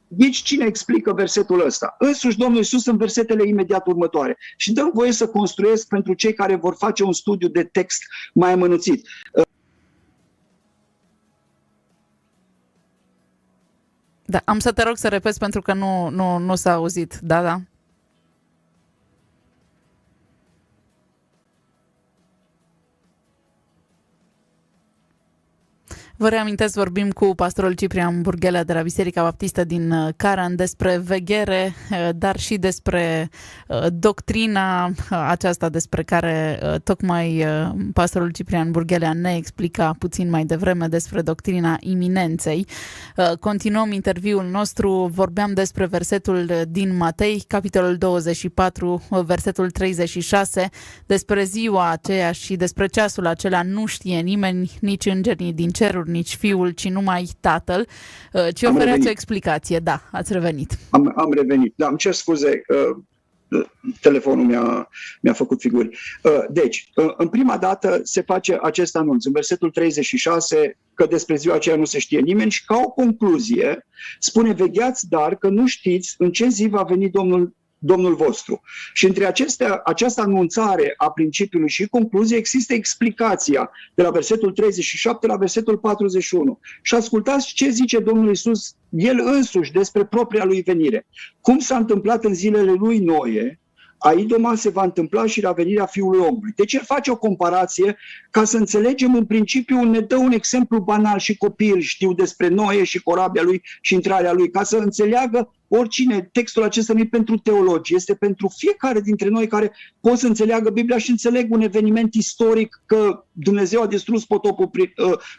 Nici cine explică versetul ăsta? Însuși Domnul Iisus în versetele imediat următoare. Și dăm voie să construiesc pentru cei care vor face un studiu de text mai amănunțit. Da, am să te rog să repeți pentru că nu s-a auzit. Da. Vă reamintesc, vorbim cu pastorul Ciprian Burghelea de la Biserica Baptistă din Caran despre veghere, dar și despre doctrina aceasta despre care tocmai pastorul Ciprian Burghelea ne explica puțin mai devreme, despre doctrina iminenței. Continuăm interviul nostru, vorbeam despre versetul din Matei, capitolul 24, versetul 36, despre ziua aceea și despre ceasul acela nu știe nimeni, nici îngerii din ceruri, nici Fiul, ci numai Tatăl. Ce ofereați o explicație? Da, ați revenit. Am revenit. Da, îmi cer scuze, telefonul mi-a făcut figuri. Deci, în prima dată se face acest anunț, în versetul 36, că despre ziua aceea nu se știe nimeni și ca o concluzie spune: vegheați dar că nu știți în ce zi va veni Domnul vostru. Și între această anunțare a principiului și concluzie există explicația de la versetul 37 la versetul 41. Și ascultați ce zice Domnul Iisus El însuși despre propria lui venire. Cum s-a întâmplat în zilele lui Noe, aidoma se va întâmpla și la venirea Fiului Omului. Deci el face o comparație ca să înțelegem în principiu, ne dă un exemplu banal și copiii știu despre Noe și corabia lui și intrarea lui, ca să înțeleagă oricine. Textul acesta nu e pentru teologi, este pentru fiecare dintre noi care pot să înțeleagă Biblia și înțeleg un eveniment istoric, că Dumnezeu a distrus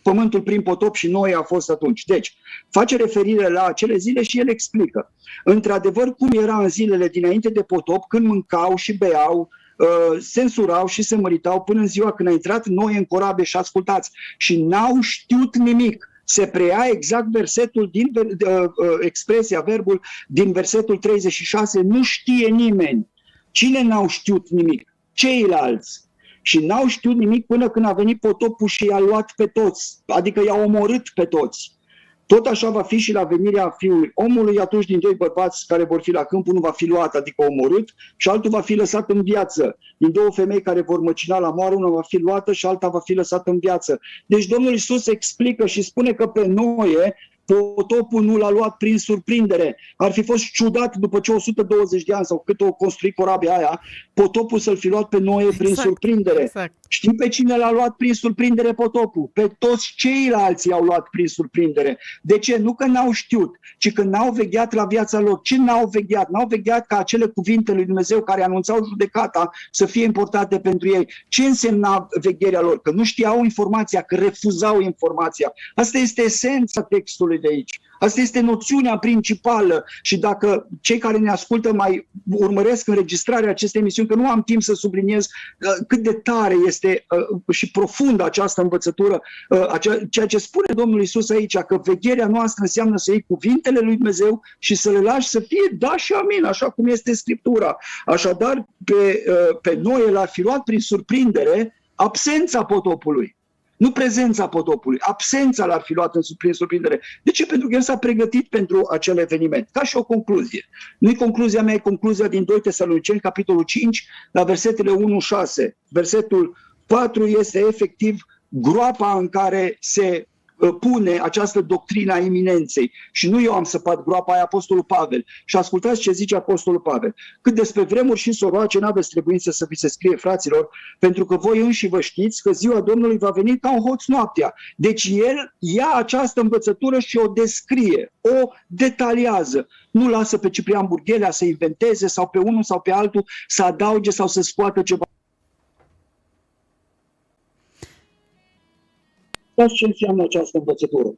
pământul prin potop și Noe a fost atunci. Deci, face referire la acele zile și el explică. Într-adevăr, cum era în zilele dinainte de potop, când mâncau și beau, se însurau și se măritau până în ziua când a intrat Noe în corabie, și ascultați, și n-au știut nimic. Se preia exact versetul expresia, verbul din versetul 36, nu știe nimeni. Cine n-au știut nimic? Ceilalți. Și n-au știut nimic până când a venit potopul și i-a luat pe toți, adică i-a omorât pe toți. Tot așa va fi și la venirea Fiului Omului, atunci din doi bărbați care vor fi la câmp, unul va fi luat, adică omorât, și altul va fi lăsat în viață. Din două femei care vor măcina la moară, una va fi luată și alta va fi lăsată în viață. Deci Domnul Iisus explică și spune că pe Noe potopul nu l-a luat prin surprindere. Ar fi fost ciudat după ce 120 de ani sau cât o construit corabia aia, potopul să-l fi luat pe Noe prin surprindere. Exact. Știi pe cine l-a luat prin surprindere potopul? Pe toți ceilalți i-au luat prin surprindere. De ce? Nu că n-au știut, ci că n-au vegheat la viața lor. Ce n-au vegheat? N-au vegheat ca acele cuvinte lui Dumnezeu care anunțau judecata să fie importante pentru ei. Ce însemna vegherea lor? Că nu știau informația, că refuzau informația. Asta este esența textului de aici. Asta este noțiunea principală și dacă cei care ne ascultă mai urmăresc înregistrarea acestei emisiuni, că nu am timp să subliniez cât de tare este și profundă această învățătură, ceea ce spune Domnul Iisus aici, că vegherea noastră înseamnă să iei cuvintele lui Dumnezeu și să le lași să fie da și amin, așa cum este Scriptura. Așadar, pe Noe l-a fi luat prin surprindere absența potopului. Nu prezența potopului, absența l-ar fi luat prin surprindere. De ce? Pentru că el s-a pregătit pentru acel eveniment. Ca și o concluzie. Nu-i concluzia mea, e concluzia din 2 Tesaloniceni, capitolul 5, la versetele 1-6. Versetul 4 este efectiv groapa în care se pune această doctrină a iminenței. Și nu eu am săpat groapa aia, Apostolul Pavel. Și ascultați ce zice Apostolul Pavel. Cât despre vremuri și soroace n-aveți trebuință să vi se scrie, fraților, pentru că voi înși vă știți că ziua Domnului va veni ca un hoț noaptea. Deci el ia această învățătură și o descrie, o detaliază. Nu lasă pe Ciprian Burghelea să inventeze sau pe unul sau pe altul să adauge sau să scoată ceva. Ce înseamnă această învățătură?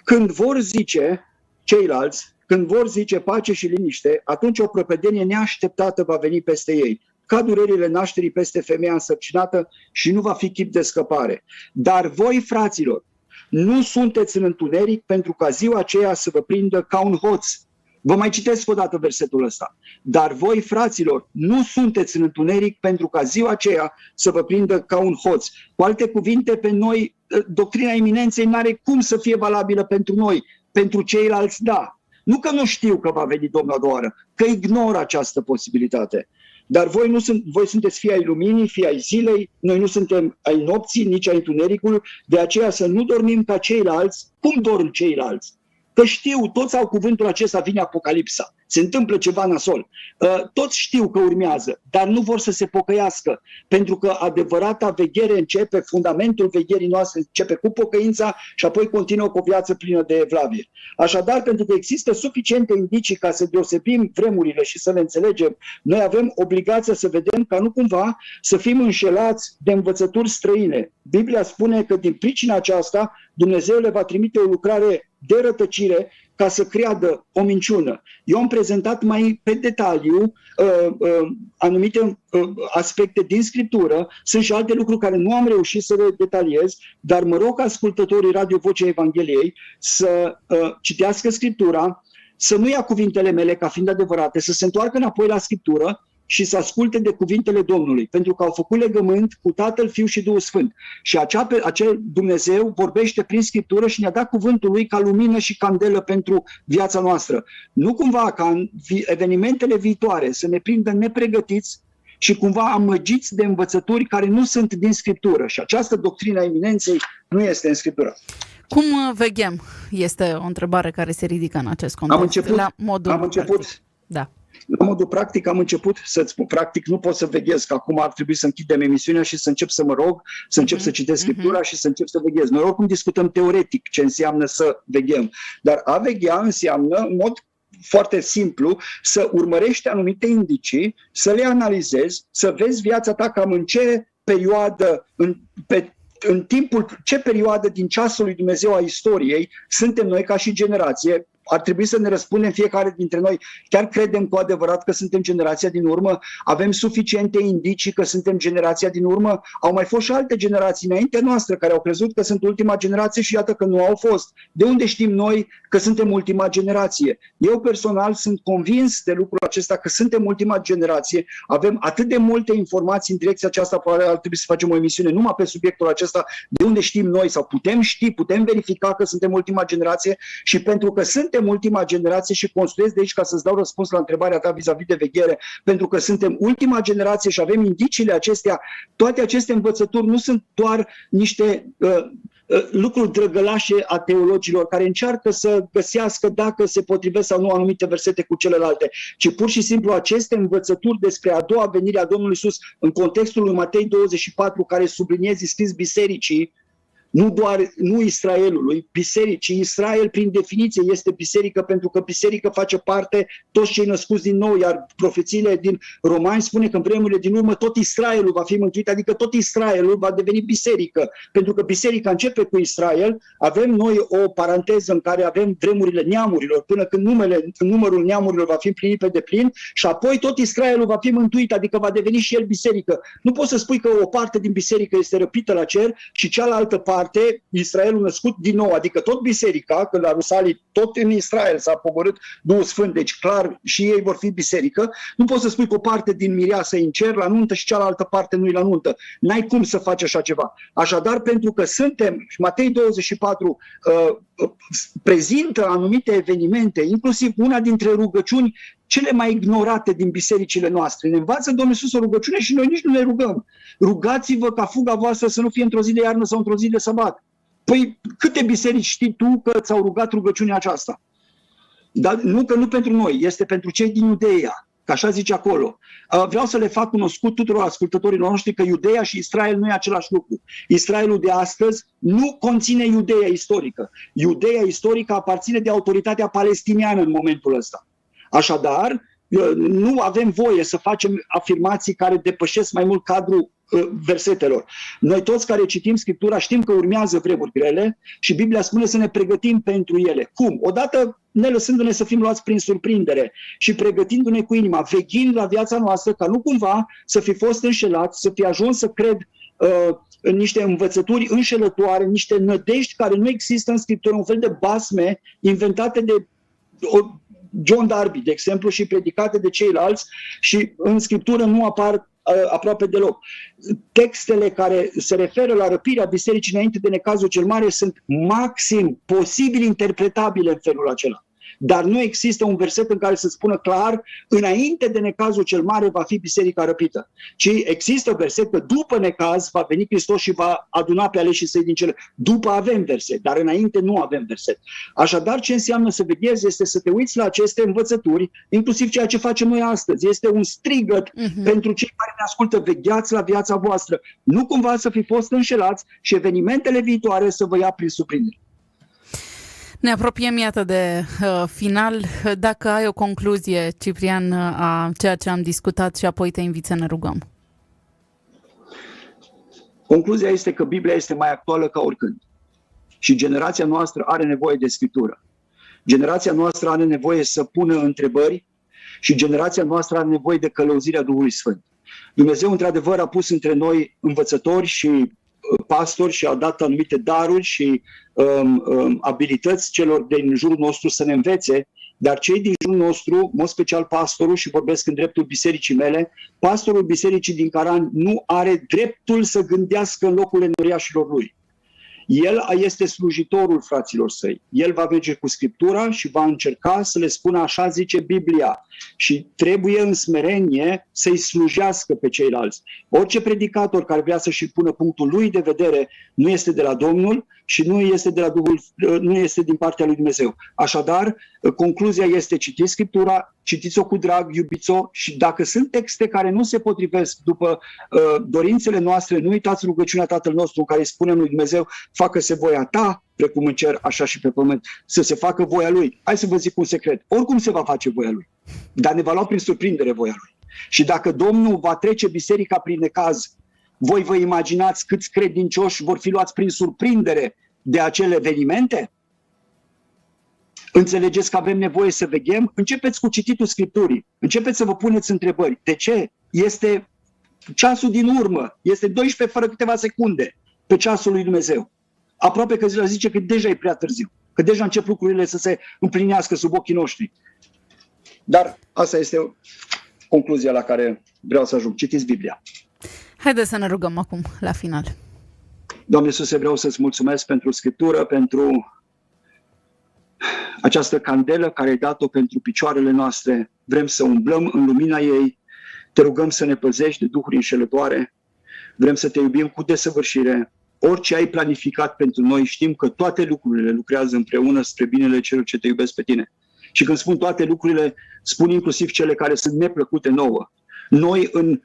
Când vor zice ceilalți, când vor zice pace și liniște, atunci o prăpădenie neașteptată va veni peste ei, ca durerile nașterii peste femeia însărcinată și nu va fi chip de scăpare. Dar voi, fraților, nu sunteți în întuneric pentru ca ziua aceea să vă prindă ca un hoț. Vă mai citesc o dată versetul ăsta. Dar voi, fraților, nu sunteți în întuneric pentru ca ziua aceea să vă prindă ca un hoț. Cu alte cuvinte, pe noi, doctrina iminenței n-are cum să fie valabilă pentru noi. pentru ceilalți da. Nu că nu știu că va veni Domnul a doua oară, că ignor această posibilitate. Dar voi sunteți fii ai luminii, fii ai zilei, noi nu suntem ai nopții, nici ai întunericului, de aceea să nu dormim ca ceilalți. Cum dorm ceilalți? Că știu, toți au cuvântul acesta, vine Apocalipsa, se întâmplă ceva nasol. Toți știu că urmează, dar nu vor să se pocăiască, pentru că adevărata veghere începe, fundamentul vegherii noastre începe cu pocăința și apoi continuă cu o viață plină de evlavie. Așadar, pentru că există suficiente indicii ca să deosebim vremurile și să le înțelegem, noi avem obligația să vedem ca nu cumva să fim înșelați de învățături străine. Biblia spune că din pricina aceasta Dumnezeu le va trimite o lucrare de rătăcire ca să creadă o minciună. Eu am prezentat mai pe detaliu anumite aspecte din Scriptură, sunt și alte lucruri care nu am reușit să le detaliez, dar mă rog ascultătorii Radio Vocea Evangheliei să citească Scriptura, să nu ia cuvintele mele ca fiind adevărate, să se întoarcă înapoi la Scriptură și să asculte de cuvintele Domnului, pentru că au făcut legământ cu Tatăl, Fiul și Duhul Sfânt. Și acel Dumnezeu vorbește prin Scriptură și ne-a dat cuvântul Lui ca lumină și candelă pentru viața noastră. Nu cumva ca în evenimentele viitoare să ne prindă nepregătiți și cumva amăgiți de învățături care nu sunt din Scriptură. Și această doctrină a eminenței nu este în Scriptură. Cum veghem? Este o întrebare care se ridică în acest context. Am început. Da. La modul practic am început să-ți spun, practic nu pot să veghez, că acum ar trebui să închidem emisiunea și să încep să mă rog, să încep să citesc Scriptura și să încep să veghez. Noi oricum discutăm teoretic ce înseamnă să veghem, dar a veghea înseamnă, în mod foarte simplu, să urmărești anumite indicii, să le analizezi, să vezi viața ta cam în ce perioadă, în timpul, ce perioadă din ceasul lui Dumnezeu a istoriei suntem noi ca și generație. Ar trebui să ne răspundem fiecare dintre noi. Chiar credem cu adevărat că suntem generația din urmă? Avem suficiente indicii că suntem generația din urmă? Au mai fost și alte generații înaintea noastră care au crezut că sunt ultima generație și iată că nu au fost. De unde știm noi că suntem ultima generație? Eu personal sunt convins de lucrul acesta că suntem ultima generație. Avem atât de multe informații în direcția aceasta, probabil ar trebui să facem o emisiune numai pe subiectul acesta. De unde știm noi sau putem ști, putem verifica că suntem ultima generație și pentru că suntem ultima generație și construiesc de aici ca să-ți dau răspuns la întrebarea ta vis-a-vis de veghere, pentru că suntem ultima generație și avem indiciile acestea, toate aceste învățături nu sunt doar niște lucruri drăgălașe a teologilor care încearcă să găsească dacă se potrivesc sau nu anumite versete cu celelalte, ci pur și simplu aceste învățături despre a doua venire a Domnului Iisus în contextul lui Matei 24, care subliniezi scris bisericii, nu Israelului, bisericii. Israel, prin definiție, este biserică, pentru că biserică face parte toți cei născuți din nou, iar profețiile din Romani spune că în vremurile din urmă tot Israelul va fi mântuit, adică tot Israelul va deveni biserică, pentru că biserica începe cu Israel. Avem noi o paranteză în care avem vremurile neamurilor, până când numărul neamurilor va fi împlinit pe deplin și apoi tot Israelul va fi mântuit, adică va deveni și el biserică. Nu poți să spui că o parte din biserică este răpită la cer și cealaltă parte, Israelul născut din nou, adică tot biserica, că la Rusalii tot în Israel s-a pogorât Duhul Sfânt, deci clar și ei vor fi biserică. Nu poți să spui că o parte din mireasă e în cer la nuntă și cealaltă parte nu e la nuntă. N-ai cum să faci așa ceva. Așadar, pentru că suntem, și Matei 24 prezintă anumite evenimente, inclusiv una dintre rugăciuni cele mai ignorate din bisericile noastre. Ne învață Domnul Iisus o rugăciune și noi nici nu ne rugăm. Rugați-vă ca fuga voastră să nu fie într-o zi de iarnă sau într-o zi de sabat. Păi câte biserici știi tu că ți-au rugat rugăciunea aceasta? Dar nu că nu pentru noi, este pentru cei din Iudeia, că așa zice acolo. Vreau să le fac cunoscut tuturor ascultătorilor noștri că Iudeia și Israel nu e același lucru. Israelul de astăzi nu conține Iudeia istorică. Iudeia istorică aparține de autoritatea palestiniană în momentul ăsta. Așadar, nu avem voie să facem afirmații care depășesc mai mult cadrul versetelor. Noi toți care citim Scriptura știm că urmează vremuri grele și Biblia spune să ne pregătim pentru ele. Cum? Odată ne lăsându-ne să fim luați prin surprindere și pregătindu-ne cu inima, veghind la viața noastră ca nu cumva să fi fost înșelați, să fi ajuns să cred în niște învățături înșelătoare, niște nădejdi care nu există în Scriptură, un fel de basme inventate de John Darby, de exemplu, și predicate de ceilalți și în Scriptură nu apar aproape deloc. Textele care se referă la răpirea bisericii înainte de necazul cel mare sunt maxim posibil interpretabile în felul acela. Dar nu există un verset în care să spună clar, înainte de necazul cel mare va fi biserica răpită. Ci există verset că după necaz va veni Hristos și va aduna pe aleșii săi din cele. După avem verset, dar înainte nu avem verset. Așadar, ce înseamnă să veghezi este să te uiți la aceste învățături, inclusiv ceea ce facem noi astăzi. Este un strigăt pentru cei care ne ascultă, vegheați la viața voastră. Nu cumva să fi fost înșelați și evenimentele viitoare să vă ia prin surprindere. Ne apropiem, iată, de final. Dacă ai o concluzie, Ciprian, a ceea ce am discutat și apoi te invit să ne rugăm. Concluzia este că Biblia este mai actuală ca oricând. Și generația noastră are nevoie de Scriptură. Generația noastră are nevoie să pună întrebări și generația noastră are nevoie de călăuzirea Duhului Sfânt. Dumnezeu, într-adevăr, a pus între noi învățători și pastori și a dat anumite daruri și abilități celor din jurul nostru să ne învețe, dar cei din jurul nostru, în mod special pastorul, și vorbesc în dreptul bisericii mele, pastorul bisericii din Caran nu are dreptul să gândească în locul enoriașilor lui. El este slujitorul fraților săi. El va merge cu Scriptura și va încerca să le spună așa zice Biblia. Și trebuie în smerenie să-i slujească pe ceilalți. Orice predicator care vrea să-și pună punctul lui de vedere nu este de la Domnul și nu este din partea lui Dumnezeu. Așadar, concluzia este citiți Scriptura, citiți-o cu drag, iubiți-o și dacă sunt texte care nu se potrivesc după dorințele noastre, nu uitați rugăciunea Tatăl nostru în care îi spunem lui Dumnezeu, facă-se voia ta, precum în cer, așa și pe pământ, să se facă voia lui. Hai să vă zic un secret. Oricum se va face voia lui, dar ne va lua prin surprindere voia lui. Și dacă Domnul va trece biserica prin necaz, voi vă imaginați câți credincioși vor fi luați prin surprindere de acele evenimente? Înțelegeți că avem nevoie să veghem? Începeți cu cititul Scripturii. Începeți să vă puneți întrebări. De ce? Este ceasul din urmă. Este 12 fără câteva secunde pe ceasul lui Dumnezeu. Aproape că zice că deja e prea târziu. Că deja încep lucrurile să se împlinească sub ochii noștri. Dar asta este concluzia la care vreau să ajung. Citiți Biblia. Haideți să ne rugăm acum, la final. Doamne Iisuse, vreau să-ți mulțumesc pentru Scriptură, pentru această candelă care ai dat-o pentru picioarele noastre. Vrem să umblăm în lumina ei. Te rugăm să ne păzești de duhuri înșelătoare. Vrem să te iubim cu desăvârșire. Orice ai planificat pentru noi, știm că toate lucrurile lucrează împreună spre binele celor ce te iubesc pe tine. Și când spun toate lucrurile, spun inclusiv cele care sunt neplăcute nouă. Noi, în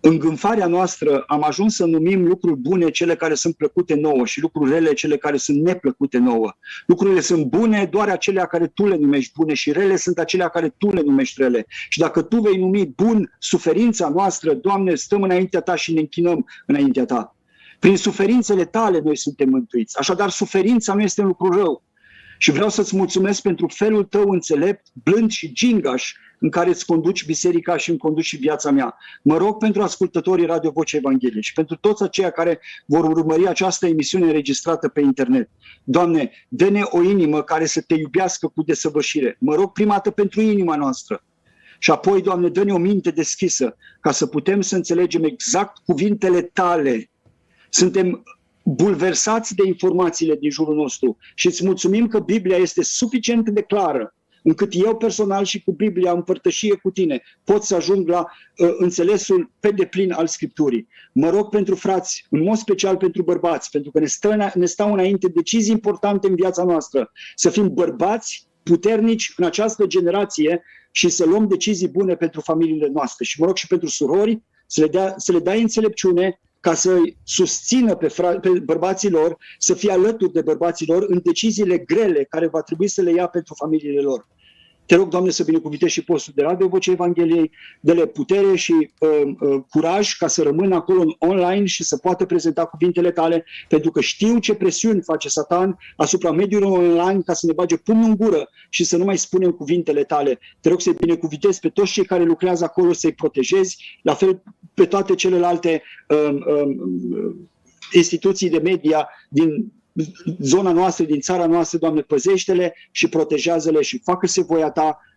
îngânfarea noastră, am ajuns să numim lucruri bune cele care sunt plăcute nouă și lucruri rele cele care sunt neplăcute nouă. Lucrurile sunt bune doar acelea care tu le numești bune și rele sunt acelea care tu le numești rele. Și dacă tu vei numi bun suferința noastră, Doamne, stăm înaintea ta și ne închinăm înaintea ta. Prin suferințele tale noi suntem mântuiți. Așadar, suferința nu este un lucru rău. Și vreau să-ți mulțumesc pentru felul tău înțelept, blând și gingaș în care îți conduci biserica și îmi conduci și viața mea. Mă rog pentru ascultătorii Radio Vocea Evangheliei și pentru toți aceia care vor urmări această emisiune înregistrată pe internet. Doamne, dă-ne o inimă care să te iubească cu desăvârșire. Mă rog prima dată pentru inima noastră. Și apoi, Doamne, dă-ne o minte deschisă ca să putem să înțelegem exact cuvintele tale. Suntem bulversați de informațiile din jurul nostru și îți mulțumim că Biblia este suficient de clară încât eu personal și cu Biblia în părtășie cu tine pot să ajung la înțelesul pe deplin al Scripturii. Mă rog pentru frați, în mod special pentru bărbați, pentru că ne stau înainte decizii importante în viața noastră, să fim bărbați puternici în această generație și să luăm decizii bune pentru familiile noastre. Și mă rog și pentru surori să le dai înțelepciune ca să susțină pe bărbații lor, să fie alături de bărbații lor în deciziile grele care va trebui să le ia pentru familiile lor. Te rog, Doamne, să binecuvintezi și postul de Radio Vocea Evangheliei, dă-le putere și curaj ca să rămână acolo în online și să poată prezenta cuvintele tale, pentru că știu ce presiuni face Satan asupra mediului online ca să ne bage pumnul în gură și să nu mai spunem cuvintele tale. Te rog să-i binecuvintezi pe toți cei care lucrează acolo, să-i protejezi, la fel pe toate celelalte instituții de media din zona noastră, din țara noastră, Doamne, păzește-le și protejează-le și facă-se voia ta